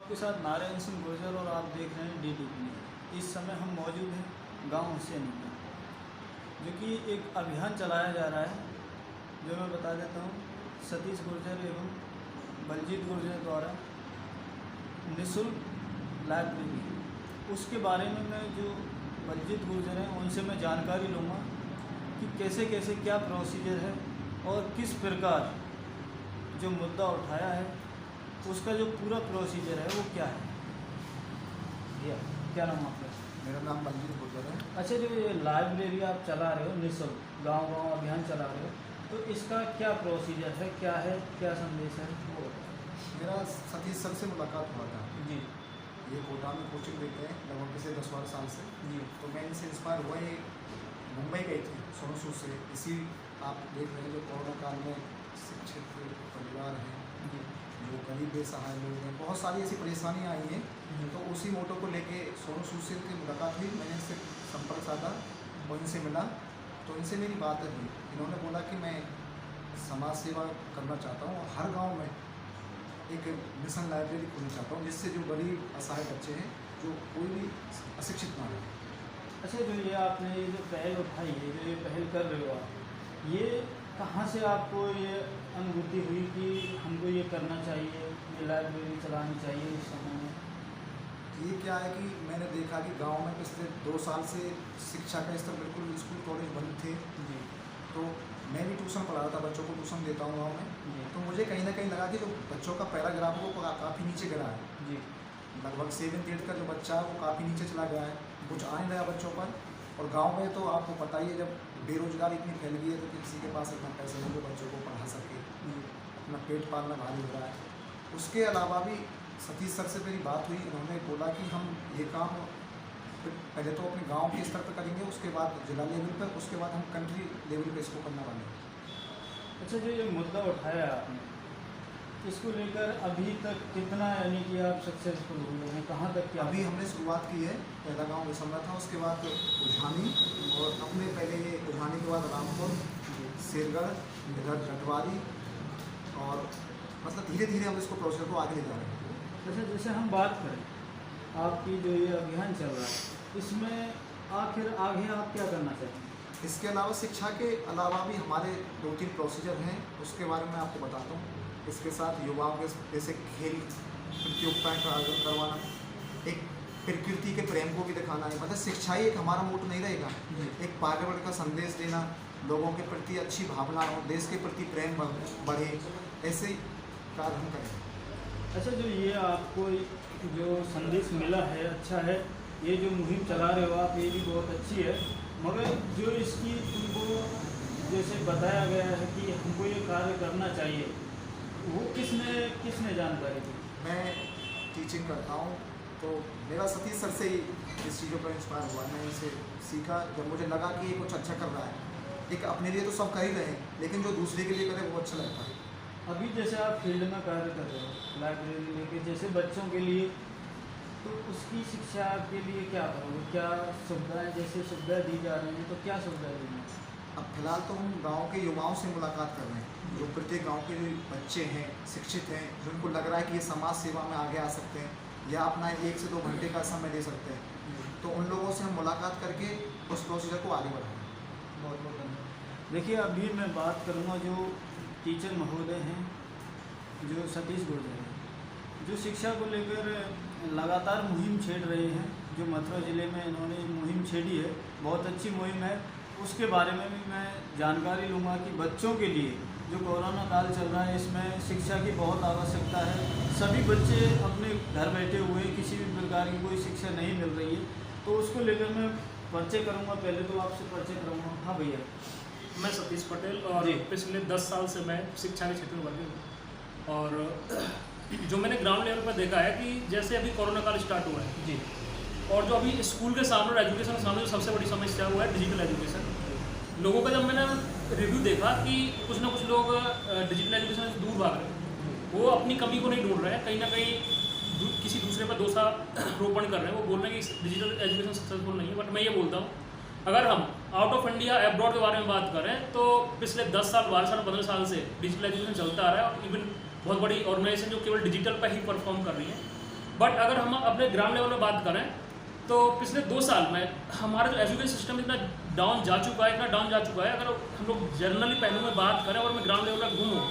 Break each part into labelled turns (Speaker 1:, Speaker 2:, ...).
Speaker 1: के साथ नारायण सिंह गुर्जर और आप देख रहे हैं DDP। इस समय हम मौजूद हैं गांव हुसैनी में, जो कि एक अभियान चलाया जा रहा है, जो मैं बता देता हूं। सतीश गुर्जर एवं बलजीत गुर्जर द्वारा निःशुल्क लाइब्रेरी, उसके बारे में मैं जो बलजीत गुर्जर हैं उनसे मैं जानकारी लूँगा कि कैसे कैसे क्या प्रोसीजर है और किस प्रकार जो मुद्दा उठाया है उसका जो पूरा प्रोसीजर है वो क्या है। भैया क्या नाम आपका?
Speaker 2: मेरा नाम बलजीत गुर्जर है।
Speaker 1: अच्छा, जो ये लाइब्रेरी आप चला रहे हो निःशुल्क गांव गांव अभियान चला रहे हो, तो इसका क्या प्रोसीजर है, क्या है, क्या संदेश है वो?
Speaker 2: मेरा सतीश सर से मुलाकात हुआ था
Speaker 1: जी
Speaker 2: ये कोटा में कोचिंग देते हैं लगभग पिछले 10-12 साल से।
Speaker 1: जी
Speaker 2: तो मैं इनसे इंस्पायर हुआ। ये मुंबई गए थे सोनू सूद से। इसी आप देख रहे हैं जो कोरोना काल में शिक्षित परिवार हैं,
Speaker 1: जी
Speaker 2: जो गरीब बेसहाय लोग हैं, बहुत सारी ऐसी परेशानियाँ आई हैं।
Speaker 1: जी।
Speaker 2: तो उसी मोटो को लेके सोनू सूद से इनकी मुलाकात हुई। मैंने इनसे संपर्क साधा और इनसे मिला, तो इनसे मेरी बात हुई। इन्होंने बोला कि मैं समाज सेवा करना चाहता हूँ और हर गांव में एक मिशन लाइब्रेरी खोलना चाहता हूँ, जिससे जो गरीब असहाय बच्चे हैं, जो कोई भी अशिक्षित ना हो।
Speaker 1: अच्छा, जो ये आपने ये जो पहल उठाई है, जो ये पहल कर रहे हो आप, ये कहाँ से आपको ये अनुभूति हुई कि हमको ये करना चाहिए, ये लाइब्रेरी चलानी चाहिए इस समय में?
Speaker 2: ये क्या है कि मैंने देखा कि गांव में पिछले 2 साल से शिक्षा का स्तर बिल्कुल, स्कूल कॉलेज बंद थे।
Speaker 1: जी
Speaker 2: तो मैं भी ट्यूशन पढ़ा था, बच्चों को ट्यूशन देता हूँ गाँव में।
Speaker 1: जी
Speaker 2: तो मुझे कहीं ना कहीं लगा कि जो बच्चों का पैराग्राफ है वो काफ़ी नीचे गिरा है।
Speaker 1: जी
Speaker 2: लगभग 7th-8th का जो बच्चा है वो काफ़ी नीचे चला गया है, कुछ आ नहीं रहा बच्चों पर। और गांव में तो आपको पता ही है, जब बेरोजगारी इतनी फैल गई है तो किसी के पास इतना पैसा नहीं जो बच्चों को पढ़ा सके, अपना पेट पालना भारी हो रहा है। उसके अलावा भी सतीश सर से मेरी बात हुई। उन्होंने बोला कि हम ये काम पहले तो अपने गांव के स्तर पर करेंगे, उसके बाद जिला लेवल पर, उसके बाद हम कंट्री लेवल पर इसको करने वाले हैं।
Speaker 1: अच्छा, जो ये मुद्दा उठाया आपने, इसको लेकर अभी तक कितना, यानी कि आप सक्सेसफुल हुए हैं, कहाँ तक क्या?
Speaker 2: अभी हमने शुरुआत की है। पहला गांव विसमरा था, उसके बाद उझानी, और अपने पहले ये उझानी के बाद रामपुर, शेरगढ़, इधर जटवारी, और मतलब धीरे धीरे हम इसको प्रोसेस को आगे ले जा रहे हैं।
Speaker 1: अच्छा, जैसे हम बात करें आपकी जो ये अभियान चल रहा है, इसमें आखिर आगे आप क्या करना चाहेंगे?
Speaker 2: इसके अलावा शिक्षा के अलावा भी हमारे 2-3 प्रोसीजर हैं, उसके बारे में आपको बताता हूँ। इसके साथ युवाओं के जैसे खेल प्रतियोगिताएँ का आयोजन करवाना, एक प्रकृति के प्रेम को भी दिखाना है। मतलब शिक्षा ही एक हमारा मोटो नहीं रहेगा, एक पर्यावरण का संदेश देना, लोगों के प्रति अच्छी भावना हो, देश के प्रति प्रेम बढ़े, ऐसे कार्य हम करेंगे।
Speaker 1: अच्छा, जो ये आपको जो संदेश मिला है, अच्छा है, ये जो मुहिम चला रहे हो आप, ये भी बहुत अच्छी है, मगर जो इसकी तुमको जैसे बताया गया है कि हमको ये कार्य करना चाहिए, वो किसने जानकारी दी?
Speaker 2: मैं टीचिंग करता हूँ, तो मेरा सतीश सर से ही इस चीज़ों पर इंस्पायर हुआ। मैं इनसे सीखा, जब मुझे लगा कि ये कुछ अच्छा कर रहा है। एक अपने लिए तो सब कर ही रहे हैं, लेकिन जो दूसरे के लिए करे वो अच्छा लगता है।
Speaker 1: अभी जैसे आप फील्ड में कार्य कर रहे हो लाइब्रेरी लेके, जैसे बच्चों के लिए, तो उसकी शिक्षा के लिए क्या करोगे? क्या सुविधाएं, जैसे सुविधाएं दी जा रही हैं, तो क्या सुविधाएं दी हैं?
Speaker 2: अब फिलहाल तो हम गांव के युवाओं से मुलाकात कर रहे हैं, जो प्रत्येक गांव के जो बच्चे हैं, शिक्षित हैं, जिनको लग रहा है कि ये समाज सेवा में आगे आ सकते हैं या अपना 1 से 2 घंटे का समय दे सकते हैं, तो उन लोगों से हम मुलाकात करके उस प्रोसीजर को आगे बढ़ाएंगे।
Speaker 1: बहुत बहुत धन्यवाद। देखिए, अभी मैं बात करूँगा जो टीचर महोदय हैं, जो सतीश गुर्जर हैं, जो शिक्षा को लेकर लगातार मुहिम छेड़ रहे हैं, जो मथुरा ज़िले में इन्होंने मुहिम छेड़ी है, बहुत अच्छी मुहिम है। उसके बारे में भी मैं जानकारी लूँगा कि बच्चों के लिए जो कोरोना काल चल रहा है, इसमें शिक्षा की बहुत आवश्यकता है। सभी बच्चे अपने घर बैठे हुए, किसी भी प्रकार की कोई शिक्षा नहीं मिल रही है, तो उसको लेकर मैं परिचय करूँगा। पहले तो आपसे परिचय करूँगा। हाँ भैया।
Speaker 3: मैं सतीश पटेल, और पिछले 10 साल से मैं शिक्षा के क्षेत्र में वर्किंग हूँ। और जो मैंने ग्राउंड लेवल पर देखा है कि जैसे अभी कोरोना काल स्टार्ट हुआ है
Speaker 1: जी,
Speaker 3: और जो अभी स्कूल के सामने और एजुकेशन के सामने जो सबसे बड़ी समस्या हुआ है डिजिटल एजुकेशन। लोगों का जब मैंने रिव्यू देखा कि कुछ ना कुछ लोग डिजिटल एजुकेशन से दूर भाग रहे हैं, वो अपनी कमी को नहीं ढूंढ रहे हैं, कहीं ना कहीं किसी दूसरे पर दोषारोपण कर रहे हैं। वो बोल रहे हैं कि डिजिटल एजुकेशन सक्सेसफुल नहीं है। बट मैं ये बोलता हूँ, अगर हम आउट ऑफ इंडिया, एब्रॉड के बारे में बात करें, तो पिछले 10 साल, 12 साल, 15 साल से डिजिटल एजुकेशन चलता आ रहा है। और इवन बहुत बड़ी ऑर्गेनाइजेशन जो केवल डिजिटल पर ही परफॉर्म कर रही है, बट अगर हम अपने ग्राउंड लेवल में बात करें तो पिछले 2 साल में हमारा जो एजुकेशन सिस्टम इतना डाउन जा चुका है। अगर हम लोग जनरली पहलू में बात करें और मैं ग्राउंड लेवल पर घूमूँ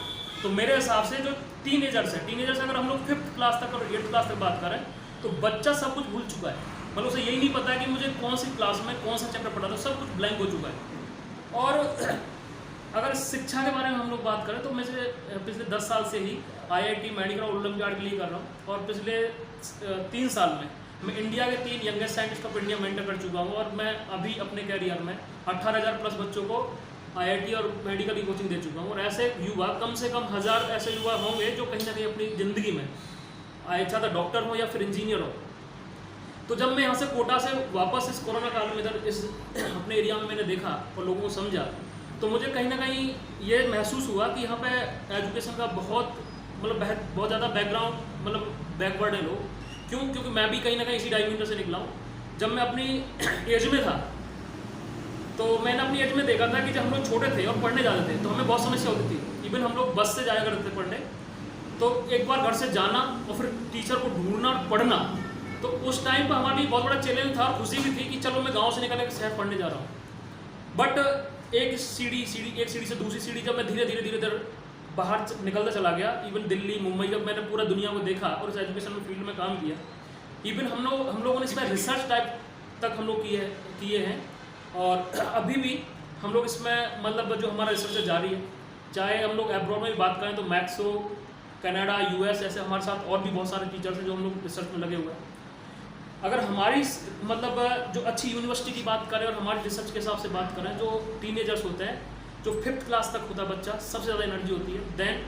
Speaker 3: तो मेरे हिसाब से जो टीनेजर्स अगर हम लोग 5th क्लास तक और 8th क्लास तक बात करें तो बच्चा सब कुछ भूल चुका है। मतलब उसे यही नहीं पता है कि मुझे कौन सी क्लास में कौन सा चैप्टर पढ़ा था, सब कुछ ब्लैंक हो चुका है। और अगर शिक्षा के बारे में हम लोग बात करें तो मैं से पिछले 10 साल से ही IIT मेडिकल ओलंपियाड के लिए कर रहा हूँ और पिछले 3 साल में मैं इंडिया के 3 youngest scientist of India mentor कर चुका हूँ और मैं अभी अपने कैरियर में 18,000 प्लस बच्चों को IIT और मेडिकल की कोचिंग दे चुका हूँ। और ऐसे युवा कम से कम 1000 ऐसे युवा होंगे जो कहीं ना कहीं अपनी ज़िंदगी में चाहे डॉक्टर हो या फिर इंजीनियर हो। तो जब मैं यहाँ से कोटा से वापस इस कोरोना काल में इधर इस अपने एरिया में मैंने देखा और लोगों को समझा तो मुझे कहीं ना कहीं ये महसूस हुआ कि यहाँ पे एजुकेशन का बहुत ज़्यादा बैकग्राउंड बैकवर्ड है लोग। क्योंकि मैं भी कहीं ना कहीं इसी डायमीटर से निकला हूँ। जब मैं अपनी एज में था तो मैंने अपनी एज में देखा था कि जब हम लोग छोटे थे और पढ़ने जाते थे तो हमें बहुत समस्या होती थी। इवन हम लोग बस से जाया करते थे पढ़ने, तो एक बार घर से जाना और फिर टीचर को ढूंढना और पढ़ना, तो उस टाइम पर हमारे लिए बहुत बड़ा चैलेंज था और खुशी भी थी कि चलो मैं गांव से निकल के शहर पढ़ने जा रहा हूँ। बट एक सीढ़ी से दूसरी सीढ़ी जब मैं धीरे धीरे बाहर निकलता चला गया, इवन दिल्ली मुंबई जब मैंने पूरा दुनिया को देखा और इस एजुकेशन फील्ड में काम किया, इवन हम लोगों ने इसमें रिसर्च टाइप तक हम लोग किए हैं और अभी भी हम लोग इसमें जो हमारा रिसर्च जारी है। चाहे हम लोग एब्रॉड में भी बात करें तो मैक्सो, कनाडा, US ऐसे हमारे साथ और भी बहुत सारे टीचर्स हैं जो हम लोग रिसर्च में लगे हुए हैं। अगर हमारी जो अच्छी यूनिवर्सिटी की बात करें और हमारी रिसर्च के हिसाब से बात करें, जो टीनेजर्स होते हैं, जो 5th क्लास तक होता है बच्चा, सबसे ज़्यादा एनर्जी होती है। देन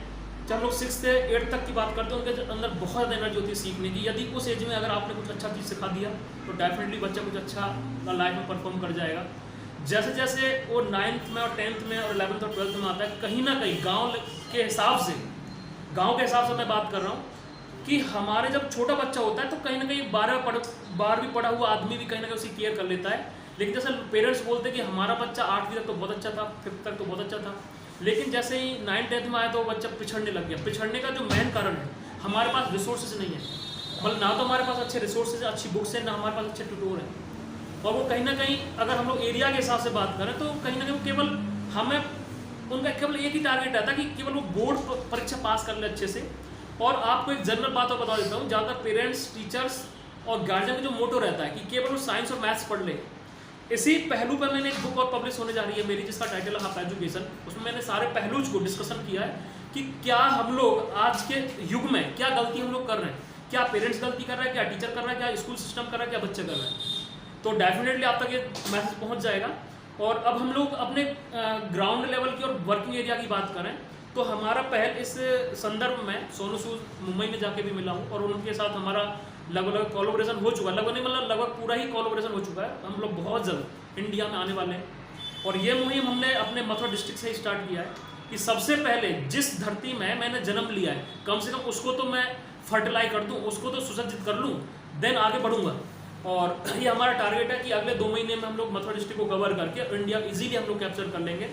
Speaker 3: जब हम लोग 6th से 8th तक की बात करते हैं उनके अंदर बहुत ज़्यादा एनर्जी होती है सीखने की। यदि उस एज में अगर आपने कुछ अच्छा चीज़ सिखा दिया तो डेफिनेटली बच्चा कुछ अच्छा लाइफ में परफॉर्म कर जाएगा। जैसे जैसे वो 9th में और 10th में और 11th और 12th में आता है, कहीं ना कहीं गाँव के हिसाब से मैं बात कर रहा हूँ कि हमारे जब छोटा बच्चा होता है तो कहीं ना कहीं 12वीं पढ़ा हुआ आदमी भी कहीं ना कहीं उसी केयर कर लेता है। लेकिन जैसे पेरेंट्स बोलते हैं कि हमारा बच्चा 8वीं तक तो बहुत अच्छा था, 5th तक तो बहुत अच्छा था, लेकिन जैसे ही 9th 10th में आया तो बच्चा पिछड़ने लग गया। पिछड़ने का जो मेन कारण है, हमारे पास रिसोर्सेज नहीं है। ना तो हमारे पास अच्छे रिसोर्सेज, अच्छी बुक्स हैं, ना हमारे पास अच्छे ट्यूटर हैं। और वो कहीं ना कहीं अगर हम लोग एरिया के हिसाब से बात करें तो कहीं ना कहीं केवल हमें उनका केवल एक ही टारगेट रहता है कि केवल वो बोर्ड परीक्षा पास कर ले अच्छे से। और आपको एक जनरल बात और बता देता हूँ, ज़्यादातर पेरेंट्स, टीचर्स और गार्जियन का जो मोटो रहता है कि केवल वो साइंस और मैथ्स पढ़ ले। इसी पहलू पर मैंने एक बुक और पब्लिश होने जा रही है मेरी, जिसका टाइटल है हाफ एजुकेशन। उसमें मैंने सारे पहलूज को डिस्कशन किया है कि क्या हम लोग आज के युग में क्या गलती हम लोग कर रहे हैं, क्या पेरेंट्स गलती कर रहे हैं, क्या टीचर कर रहा है, क्या स्कूल सिस्टम कर रहा है, क्या बच्चे कर रहे हैं। तो डेफिनेटली आप तक ये मैसेज पहुँच जाएगा। और अब हम लोग अपने ग्राउंड लेवल की और वर्किंग एरिया की बात करें तो हमारा पहल इस संदर्भ में सोनू सूद मुंबई में जाके भी मिला हूँ और उनके साथ हमारा लगभग कोलैबोरेशन हो चुका है। लगभग पूरा ही कोलैबोरेशन हो चुका है। हम लोग बहुत जल्द इंडिया में आने वाले हैं और ये मुहिम हमने अपने मथुरा डिस्ट्रिक्ट से ही स्टार्ट किया है कि सबसे पहले जिस धरती में मैंने जन्म लिया है कम से कम उसको तो मैं फर्टिलाइज कर दूँ, उसको तो सुसज्जित कर लूँ, देन आगे बढ़ूँगा। और ये हमारा टारगेट है कि अगले 2 महीने में हम लोग मथुरा डिस्ट्रिक्ट को कवर करके इंडिया इजीली हम लोग कैप्चर कर लेंगे।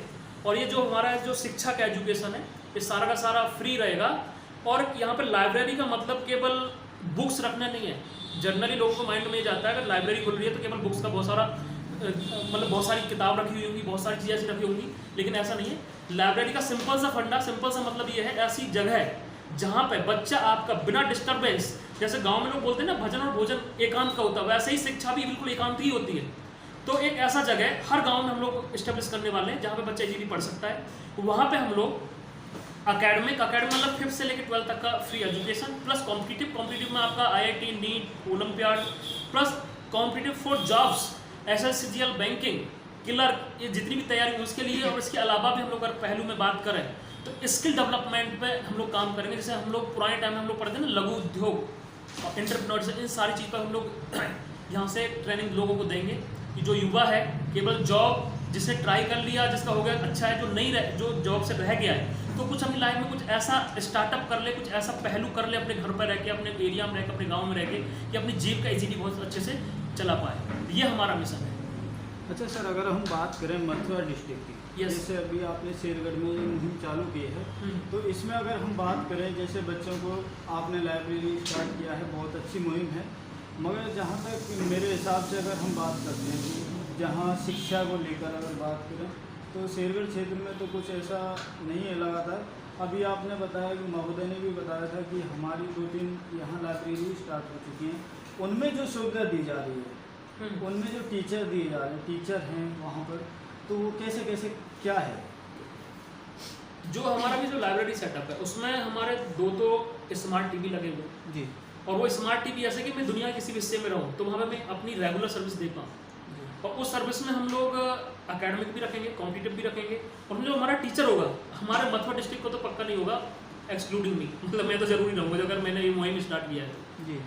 Speaker 3: और ये जो हमारा जो शिक्षा का एजुकेशन है ये सारा का सारा फ्री रहेगा। और यहाँ पर लाइब्रेरी का मतलब केवल बुक्स रखना नहीं है। जनरली लोगों को माइंड में ये जाता है अगर लाइब्रेरी खुल रही है तो केवल बुक्स का बहुत सारी किताब रखी हुई होंगी, बहुत सारी चीज़ें ऐसी रखी होंगी, लेकिन ऐसा नहीं है। लाइब्रेरी का सिंपल सा मतलब ये है, ऐसी जगह है जहाँ पे बच्चा आपका बिना डिस्टर्बेंस, जैसे गांव में लोग बोलते हैं ना भजन और भोजन एकांत का होता है, वैसे ही शिक्षा भी बिल्कुल एकांत ही होती है। तो एक ऐसा जगह हर गांव में हम लोग इस्टेब्लिश करने वाले हैं जहाँ पे बच्चा इजीली पढ़ सकता है। वहाँ पे हम लोग अकेडमिक मतलब 5th से लेकर 12th तक का फ्री एजुकेशन प्लस कॉम्पिटिटिव में आपका IIT, NEET, Olympiad plus competitive for jobs, SSCGL, banking, clerk, ये जितनी भी तैयारी उसके लिए। और इसके अलावा भी हम लोग अगर पहलू में बात करें तो स्किल डेवलपमेंट पे हम लोग काम करेंगे। जैसे हम लोग पुराने टाइम में हम लोग पढ़ते हैं ना लघु उद्योग और एंटरप्रेन्योरशिप, इन सारी चीज़ पर हम लोग यहाँ से ट्रेनिंग लोगों को देंगे कि जो युवा है केवल जॉब जिसने ट्राई कर लिया, जिसका हो गया अच्छा है, जो जॉब से रह गया है तो कुछ अपनी लाइफ में कुछ ऐसा स्टार्टअप कर ले, कुछ ऐसा पहलू कर ले अपने घर पर रह के, अपने एरिया में रह के, अपने गाँव में रह के, कि अपनी जीव का इजीली बहुत अच्छे से चला पाए। ये हमारा मिशन है।
Speaker 1: अच्छा सर, अगर हम बात करें मथुरा डिस्ट्रिक्ट की
Speaker 3: Yes.
Speaker 1: जैसे अभी आपने शेरगढ़ में ये मुहिम चालू की है, तो इसमें अगर हम बात करें, जैसे बच्चों को आपने लाइब्रेरी स्टार्ट किया है, बहुत अच्छी मुहिम है, मगर जहाँ तक मेरे हिसाब से अगर हम बात करते हैं कि जहाँ शिक्षा को लेकर अगर बात करें तो शेरगढ़ क्षेत्र में तो कुछ ऐसा नहीं है लगातार। अभी आपने बताया कि महोदय ने भी बताया था कि हमारी 2-3 यहाँ लाइब्रेरी स्टार्ट हो चुकी हैं, उनमें जो सुविधा दी जा रही है, उनमें जो टीचर दिए जा रहे हैं, टीचर हैं वहाँ पर, तो वो कैसे कैसे क्या है?
Speaker 3: जो हमारा भी जो लाइब्रेरी सेटअप है उसमें हमारे 2 तो स्मार्ट टीवी लगे हुए
Speaker 1: जी।
Speaker 3: और वो स्मार्ट टीवी ऐसे कि मैं दुनिया के किसी भी हिस्से में रहूँ तो वहाँ पे मैं अपनी रेगुलर सर्विस दे पाऊँ। और उस सर्विस में हम लोग एकेडमिक भी रखेंगे, कॉम्पिटिटिव भी रखेंगे, और जो हमारा टीचर होगा हमारे मथुरा डिस्ट्रिक्ट को तो पक्का नहीं होगा, एक्सक्लूडिंग मी, मतलब मैं तो जरूरी रहूँगा अगर मैंने ये मुहिम स्टार्ट किया है
Speaker 1: जी।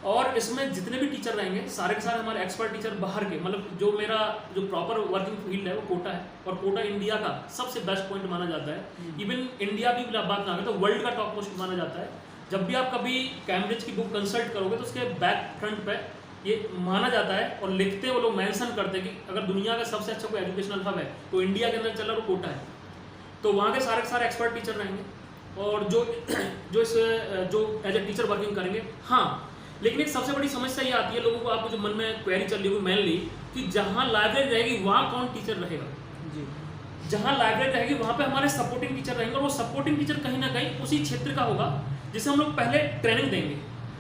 Speaker 3: और इसमें जितने भी टीचर रहेंगे सारे के सारे हमारे एक्सपर्ट टीचर बाहर के, मतलब जो मेरा जो प्रॉपर वर्किंग फील्ड है वो कोटा है, और कोटा इंडिया का सबसे बेस्ट पॉइंट माना जाता है। इवन इंडिया भी बात ना तो वर्ल्ड का टॉप मोस्ट माना जाता है। जब भी आप कभी कैम्ब्रिज की बुक कंसल्ट करोगे तो उसके बैक फ्रंट पे ये माना जाता है और लिखते वो लोग मेंशन करते हैं कि अगर दुनिया का सबसे अच्छा कोई एजुकेशनल हब है तो इंडिया के अंदर चल रहा है वो कोटा है। तो वहाँ के सारे एक्सपर्ट टीचर रहेंगे और जो एज ए टीचर वर्किंग करेंगे। हाँ, लेकिन एक सबसे बड़ी समस्या ये आती है लोगों को, आपको जो मन में क्वेरी चल रही होगी मेनली, कि जहाँ लाइब्रेरी रहेगी वहाँ कौन टीचर रहेगा। जी। जहाँ लाइब्रेरी रहेगी वहाँ पे हमारे सपोर्टिंग टीचर रहेंगे और वो सपोर्टिंग टीचर कहीं ना कहीं उसी क्षेत्र का होगा जिसे हम लोग पहले ट्रेनिंग देंगे।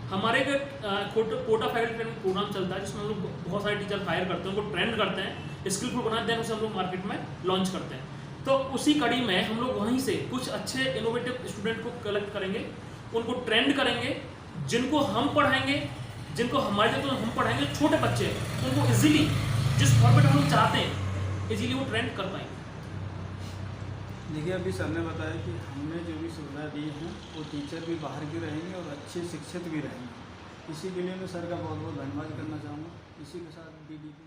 Speaker 3: हमारे कोटा फैकल्टी ट्रेनिंग प्रोग्राम चलता है जिसमें हम लोग बहुत सारे टीचर हायर करते हैं, उनको ट्रेंड करते हैं, स्किलफुल बनाते हैं, उसे हम लोग मार्केट में लॉन्च करते हैं। तो उसी कड़ी में हम लोग वहीं से कुछ अच्छे इनोवेटिव स्टूडेंट को कलेक्ट करेंगे, उनको ट्रेंड करेंगे, जिनको हम पढ़ाएंगे, जिनको हमारे जो हम पढ़ाएंगे, छोटे बच्चे हैं उनको इजीली जिस फॉर्मेट हम लोग चाहते हैं इजीली वो ट्रेंड कर पाएंगे।
Speaker 1: देखिए, अभी सर ने बताया कि हमने जो भी सुविधा दी है वो टीचर भी बाहर के रहेंगे और अच्छे शिक्षित भी रहेंगे। इसी के लिए मैं सर का बहुत बहुत धन्यवाद करना चाहूँगा। इसी के साथ DDP